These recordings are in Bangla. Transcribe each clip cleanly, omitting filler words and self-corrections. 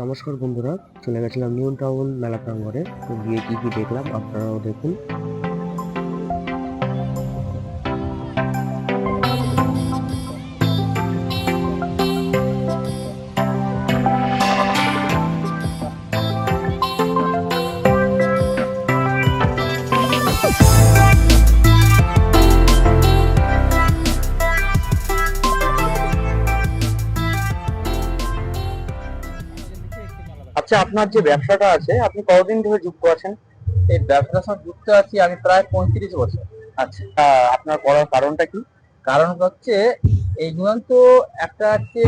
নমস্কার বন্ধুরা, চলে গেছিলাম নিউ টাউন মেলা প্রাঙ্গণে। তো গিয়ে কি কি দেখলাম আপনারাও দেখুন। আচ্ছা, আপনার যে ব্যবসাটা আছে আপনি কতদিন ধরে যুক্ত আছেন? এই ব্যবসার সঙ্গে যুক্ত আছি আমি প্রায় 35 বছর। আচ্ছা, আপনার করার কারণটা কি? কারণ হচ্ছে এইগুলো তো একটা হচ্ছে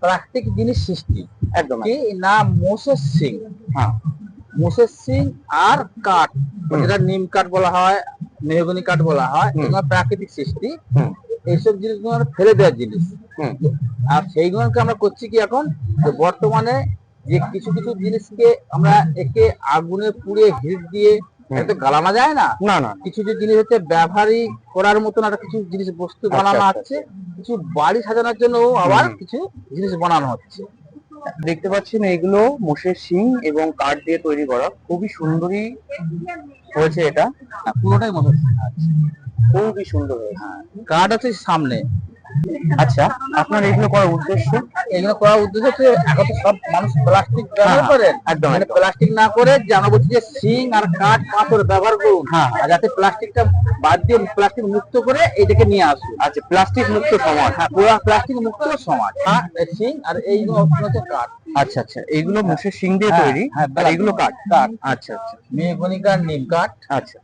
প্রাকৃতিক জিনিস সৃষ্টি, একদম কি না মোসেস সিং। হ্যাঁ। মোসেস সিং আর কাঠ, যেটা নিম কাঠ বলা হয়, মেহগনি কাঠ বলা হয়, এগুলো প্রাকৃতিক সৃষ্টি। এইসব জিনিসগুলো ফেলে দেওয়ার জিনিস। আর সেইগুলোকে আমরা করছি কি এখন, যে বর্তমানে যে কিছু কিছু জিনিসকে আমরা একে আগুনে পুড়ে হিট দিয়ে তো গালানো যায় না। না না, কিছু কিছু জিনিস হচ্ছে ব্যবহারই করার মতন একটা কিছু জিনিস বস্তু বানানো হচ্ছে, কিছু বাড়ি সাজানোর জন্য আবার কিছু জিনিস বানানো হচ্ছে। দেখতে পাচ্ছেন এইগুলো মোষের শিং এবং কাঠ দিয়ে তৈরি করা, খুবই সুন্দরই হয়েছে এটা। পুরোটাই মনে হচ্ছে খুবই সুন্দর হয়েছে। কাঠ আছে সামনে। আচ্ছা, আপনার এগুলো করার উদ্দেশ্য? এগুলো করার উদ্দেশ্য হচ্ছে এখন তো সব মানুষ প্লাস্টিক ব্যবহার করেন, একদম একদম। প্লাস্টিক না করে যে আমরা বলছি যে শিং আর কাঠ পাথর ব্যবহার করুন, আর যাতে প্লাস্টিকটা বাদ দিয়ে প্লাস্টিক মুক্ত করে এটাকে নিয়ে আসুন। আচ্ছা, প্লাস্টিক মুক্ত সমাজ। হ্যাঁ, পুরো প্লাস্টিক মুক্ত সমাজ। শিং আর এইগুলো হচ্ছে কাঠ। আচ্ছা আচ্ছা, এইগুলো মোষের শিং দিয়ে তৈরি, আর এইগুলো কাঠ। আচ্ছা আচ্ছা, মেহগনি কাঠ, নিম কাঠ। আচ্ছা।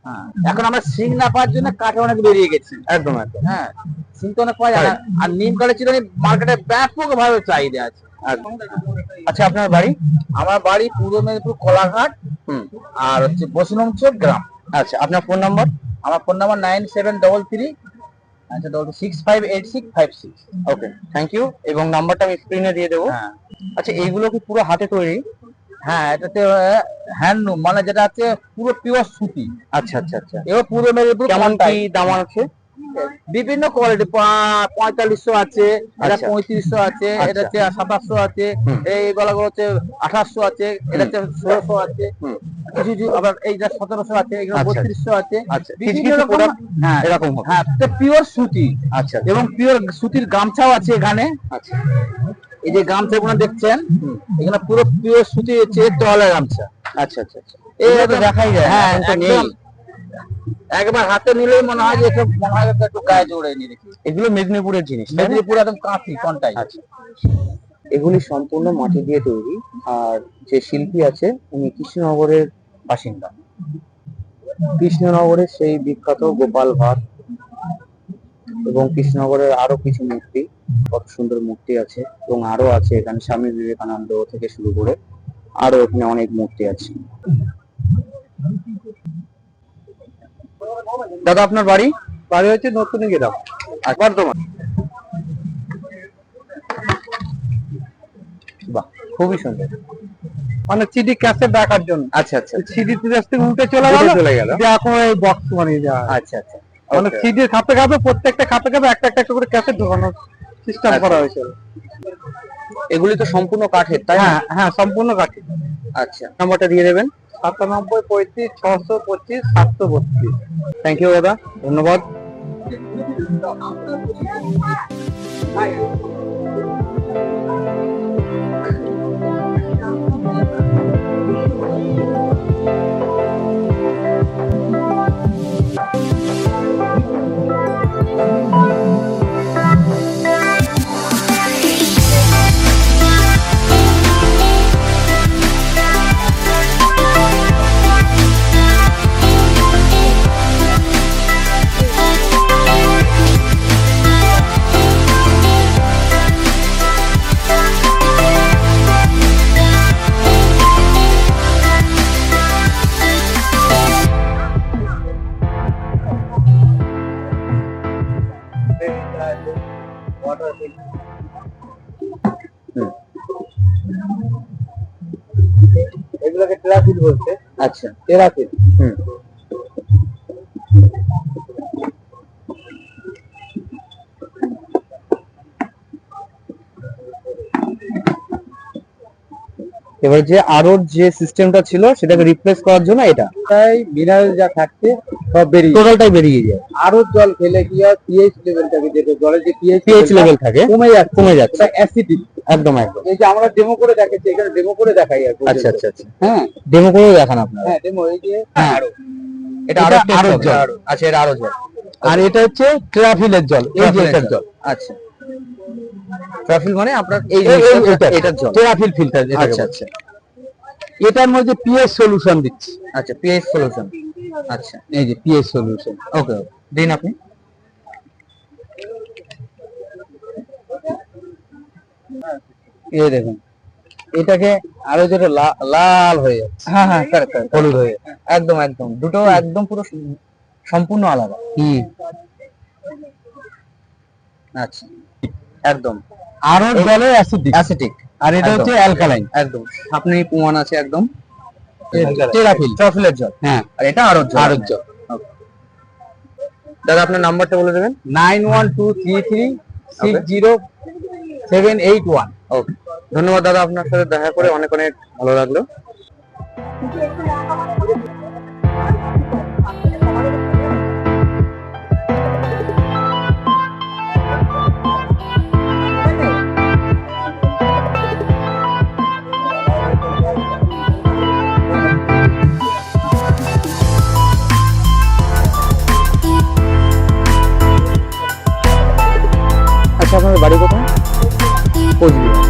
এখন আমরা শিং না পাওয়ার জন্য কাঠ অনেক বেরিয়ে গেছে। একদম একদম। হ্যাঁ, শিং তো অনেক পাওয়া যায় না, আর নিম কাঠের চিরুনি মার্কেটে ব্যাপক ভাবে চাহিদা আছে। আচ্ছা, আপনার বাড়ি? আমার বাড়ি পূর্ব মেদিনীপুর কলাঘাট, আর হচ্ছে বসুনমচক গ্রাম। আচ্ছা, আপনার ফোন নাম্বার? আমার phone number 9733 658656। Okay, thank you. এবং নাম্বারটা আমি স্ক্রিনে দিয়ে দেবো। আচ্ছা, এইগুলো কি পুরো হাতে তৈরি? হ্যাঁ, এটাতে হ্যান্ডলুম, মানে যেটা আছে পুরো পিওর সুতি। আচ্ছা আচ্ছা আচ্ছা। এবার পূর্ব মেদিনীপুর কেমন কি দাম আছে? বিভিন্ন কোয়ালিটি, 4500 আছে, এটা 3500 আছে, এটা হচ্ছে 2700 আছে, এই গলাগুলো হচ্ছে 2800 আছে, এটা হচ্ছে 1600 আছে, কিছু কিছু আবার এইটা 1700 আছে, এগুলো 3200 আছে। বিভিন্ন রকম। হ্যাঁ এরকম। হ্যাঁ, পিওর সুতি। আচ্ছা, এবং পিওর সুতির গামছাও আছে এখানে। আচ্ছা, এই যে গামছাগুলো দেখছেন, এখানে পুরো পিওর সুতি হচ্ছে তোয়ালে গামছা। আচ্ছা আচ্ছা আচ্ছা, এই তো দেখাই যায়। হ্যাঁ, একদম। একবার হাতে নিলেই মনে হয় যে এসব মনে হয় একটু গায়ে জড়িয়ে নিয়ে দেখি। এগুলো মেদিনীপুরের জিনিস, মেদিনীপুর একদম কাঁথি কোনটাই। আচ্ছা, এগুলি সম্পূর্ণ মাটি দিয়ে তৈরি। আর যে শিল্পী আছে উনি কৃষ্ণনগরের বাসিন্দা। কৃষ্ণনগরের সেই বিখ্যাত গোপাল ভাঁড় এবং কৃষ্ণনগরের আরো কিছু মূর্তি, কত সুন্দর মূর্তি আছে। এবং আরো আছে এখানে স্বামী বিবেকানন্দ থেকে শুরু করে আরো এখানে অনেক মূর্তি আছে। দাদা, আপনার বাড়ি? বাড়ি হচ্ছে নতুন গ্রাম, বর্ধমান। বাহ, খুবই সুন্দর। মানে সিডি ক্যাসেট রাখার জন্য। আচ্ছা আচ্ছা, সিডি থেকে উল্টে চলে গেল, এখন এই বক্স বানিয়ে দেওয়া। আচ্ছা আচ্ছা, মানে সিডি খাপে খাপে, প্রত্যেকটা খাপে খাপে একটা একটা করে ক্যাসেট ঢোকানোর সিস্টেম করা হয়েছিল। এগুলি তো সম্পূর্ণ কাঠের, তাই না? হ্যাঁ, সম্পূর্ণ কাঠের। আচ্ছা, নাম্বারটা দিয়ে দেবেন। 97 35 625 732। থ্যাংক ইউ দাদা, ধন্যবাদ। এগুলোকে টেরাফিল বলছে। আচ্ছা, টেরাফিল। এবার যে আরোর যে সিস্টেমটা ছিল সেটাকে রিপ্লেস করার জন্য এটা তাই মিনারেল যা থাকছে সব বেরিয়ে টোটালটাই বেরিয়ে যায়। আরো জল খেলে কি হয় পিএইচ লেভেলটাকে, যেটা জলের যে পিএইচ লেভেল থাকে কমে যাচ্ছে। অ্যাসিডিক একদম একদম। এই যে আমরা ডেমো করে দেখাচ্ছি, এখানে ডেমো করে দেখাই আর আচ্ছা আচ্ছা আচ্ছা, হ্যাঁ ডেমো করেও দেখান আপনারা? হ্যাঁ ডেমো, এই যে হ্যাঁ। আরো এটা এটা আরো আরোর জল। জল। আচ্ছা, এটা আরো জল। আর এটা হচ্ছে ট্রাফিলের জল, এই যে এটার জল। আচ্ছা, ট্রাফিল মানে আপনার এই এটার জল, ট্রাফিল ফিল্টার। আচ্ছা আচ্ছা এটার মধ্যে পিএইচ সলিউশন দিচ্ছি। আচ্ছা, পিএইচ সলিউশন। আচ্ছা, এই যে পিএইচ সলিউশন। ওকে দিন আপনি। এই দেখুন, এটাকে আরো যেটা লাল হয়ে যাচ্ছে। হ্যাঁ হ্যাঁ, কারেক্ট কারেক্ট, হলুদ হয়ে একদম একদম, দুটো একদম পুরো সম্পূর্ণ আলাদা। আচ্ছা, একদম। আরো জলে অ্যাসিডিক, অ্যাসিটিক, আর এটা হচ্ছে অ্যালকালাইন। একদম। আপনি প্রমাণ আছে একদম। টেরাফিল, ট্রাফিলের জল। হ্যাঁ। আর এটা আরো জল। আরো জল। Okay. দাদা আপনার নাম্বারটা বলে দেবেন। 9123360781। ওকে, ধন্যবাদ দাদা, আপনার সাথে দেখা করে অনেক অনেক ভালো লাগলো। আচ্ছা, আপনাদের বাড়ি কোথায়? কোচবিহার।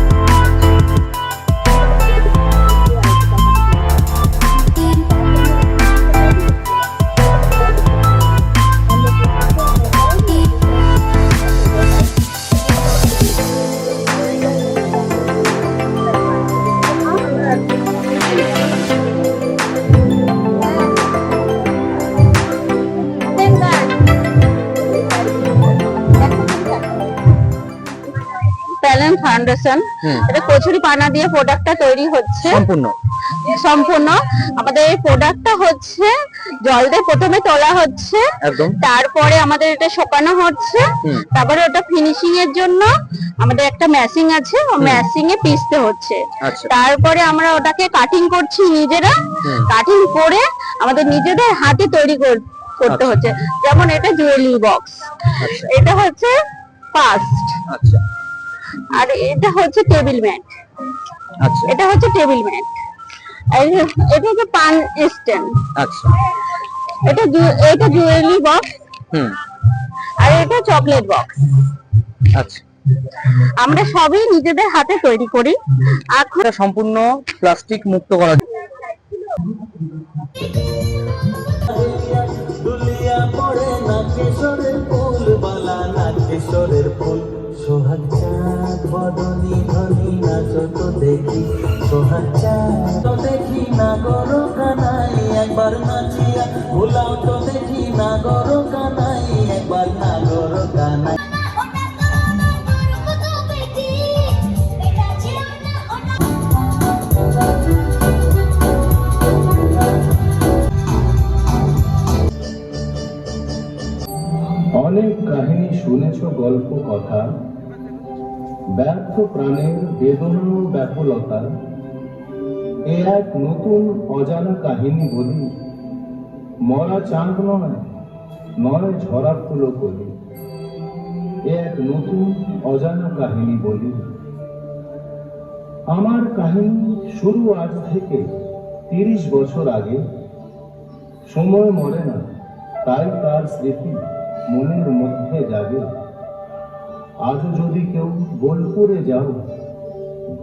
প্যালেন ফাউন্ডেশন, এটা কচুরি পানা দিয়ে প্রোডাক্টটা তৈরি হচ্ছে সম্পূর্ণ। আমাদের এই প্রোডাক্টটা হচ্ছে জল দিয়ে প্রথমে তোলা হচ্ছে, একদম। তারপরে আমাদের এটা শুকানো হচ্ছে, তারপরে ওটা ফিনিশিং এর জন্য আমাদের একটা মেশিং আছে, ও মেশিং এ পিসতে হচ্ছে। আচ্ছা। তারপরে আমরা ওটাকে কাটিং করছি নিজেরা, কাটিং করে আমাদের নিজেদের হাতে তৈরি করতে হচ্ছে। যেমন এটা জুয়েলারি বক্স, এটা হচ্ছে পাস্ট, আচ্ছা আর এটা হচ্ছে টেবিল ম্যাট, আচ্ছা এটা হচ্ছে টেবিল ম্যাট, এটা হচ্ছে পান স্ট্যান্ড, আচ্ছা। এটা জুয়েলারি বক্স, আর এটা চকলেট বক্স। আচ্ছা, আমরা সবই নিজেদের হাতে তৈরি করি। এখন এটা সম্পূর্ণ প্লাস্টিক মুক্ত করা। দুলিয়া পড়ে না কিশোরের ফুল বালা, না কিশোরের ফুল। সোহাগ চাঁদ বদনি ধনি নাচো তো দেখি, সোহাগ চাঁদ তো দেখি না গরো কানাই, একবার নাচিয়া ভুলাও তো দেখি না গরো কানাই, একবার না গরো কানাই। অনেক কাহিনী শুনেছ, গল্প কথা, ব্যর্থ প্রাণের বেদনা ও ব্যাকুলতা। এ এক নতুন অজানা কাহিনী বলি, মরা চাঁদ নয়, নয় ঝরা ফুলো কলি। এ এক নতুন অজানা কাহিনী বলি। আমার কাহিনী শুরু আজ থেকে 30 বছর আগে। সময় মরে না, তাই তার স্মৃতি মনের মধ্যে জাগে। আজও যদি কেউ বোলপুরে যাও,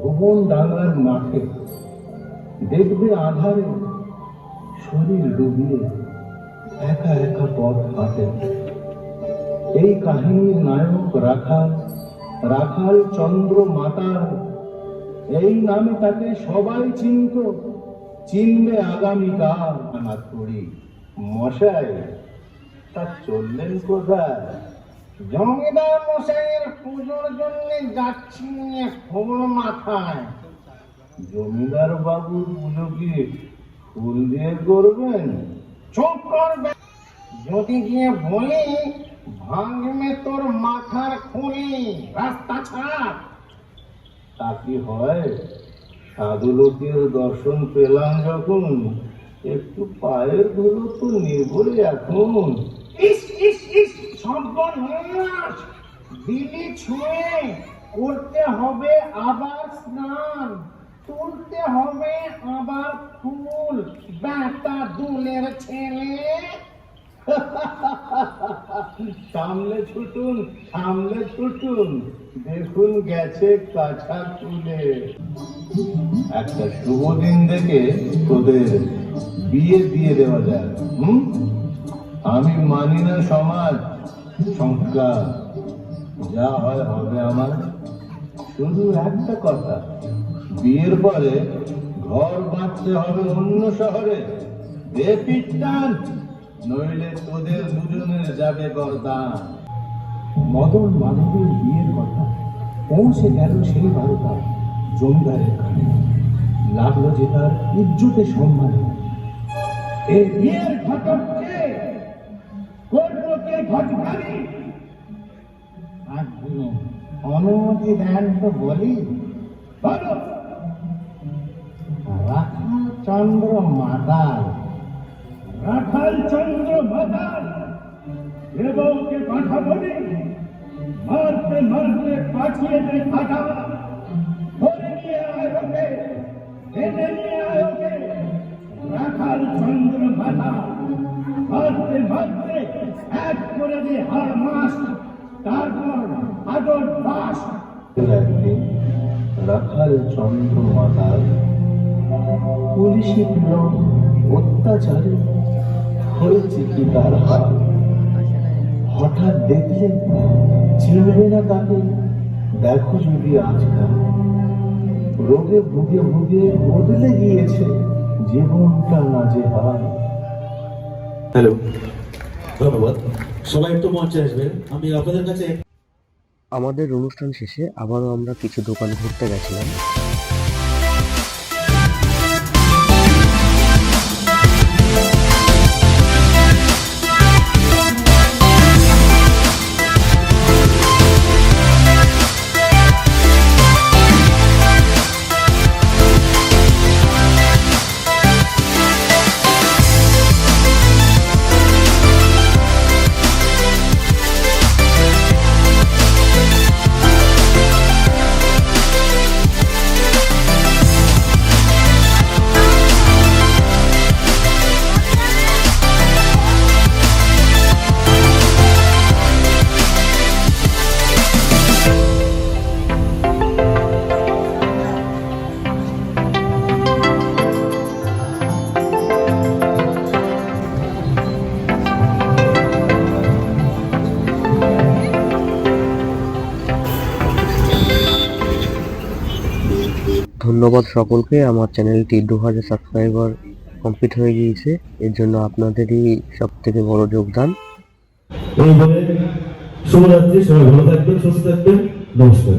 ভুবন ডাঙ্গার মাঠে, দেখবে আধারে শরীর ডুবিয়ে একা একা পথ হাঁটে। এই কাহিনীর নায়ক রাখাল, রাখাল চন্দ্র মাতার। এই নামে তাকে সবাই চিনত, চিনবে আগামীকাল। আমার করি মশাই তা চললেন কোথায়? জমিদার মশাইয়ের পুজোর জন্য যাচ্ছি খবর মাথায়। জমিদার বাবুর পুজো কি ফুল দিয়ে করবেন? চুপ করবে, যদি গিয়ে বলি ভাঙবে তোর মাথার খুলি, রাস্তা ছাড়। তা কি হয়? সাধু লোকের দর্শন পেলাম যখন, একটু পায়ের ধুলো তো নেবই এখন। ইস ইস ইস, সর্বনাশ! দিলি ছুঁয়ে করতে হবে আবার স্নান, তুলতে হবে আবার ফুল, বেটা দুলের ছেলে। সামনে ছুটুন, সামনে ছুটুন, দেখুন গেছে কাছা তুলে। একটা শুভ দিন দেখে তোদের বিয়ে দিয়ে দেওয়া যায়। আমি মানি না সমাজ সংস্কার, যা হয় হবে আমার। শুধু একটা কথা, বিয়ের পরে ঘর বাঁধতে হবে অন্য শহরে। বেপিটান, নইলে তোদের দুজনের যাবে গর্দান। মদন মাধবীর বিয়ের কথা পৌঁছে গেল সেই 12টা জমিদারের কানে। লাগলো যে তার ইজ্জতে সম্মানে। এই বিয়ের ঘটককে করবো কে ঘটকারি? অনুমতি দেন তো বলি। বলো। রাখাল চন্দ্র মাতাল। রাখাল চন্দ্র মাতাল এ বউকে কথা বলি, মারতে মারতে পাঠিয়ে দে কাটা। ধরে নিয়ে আয় ওকে, এনে নিয়ে আয় ওকে। রাখাল চন্দ্র মাতাল মারতে মারতে এক করে দে হার মাস, তারপর আদর বাস। একদিন রাখাল চন্দ্র মাতাল পুলিশি পিলন অত্যাচারে হয়েছে কি তার হাল। হঠাৎ দেখলে চিনবে না তাকে, দেখো যদি আজকাল রোগে ভুগে ভুগে বদলে গিয়েছে জীবনটা নাজেহাল। হ্যালো, ধন্যবাদ। সবাই একটু মঞ্চে আসবেন। আমি আপনাদের কাছে আমাদের অনুষ্ঠান শেষে আবারও আমরা কিছু দোকান ঘুরতে গেছিলাম। ধন্যবাদ সকলকে। আমার চ্যানেলটি 2000 সাবস্ক্রাইবার কমপ্লিট হয়ে গিয়েছে, এর জন্য আপনাদেরই সব থেকে বড় যোগদান। এই বলে শুভরাত্রি, সবাই ভালো থাকবেন, সুস্থ থাকবেন, নমস্কার।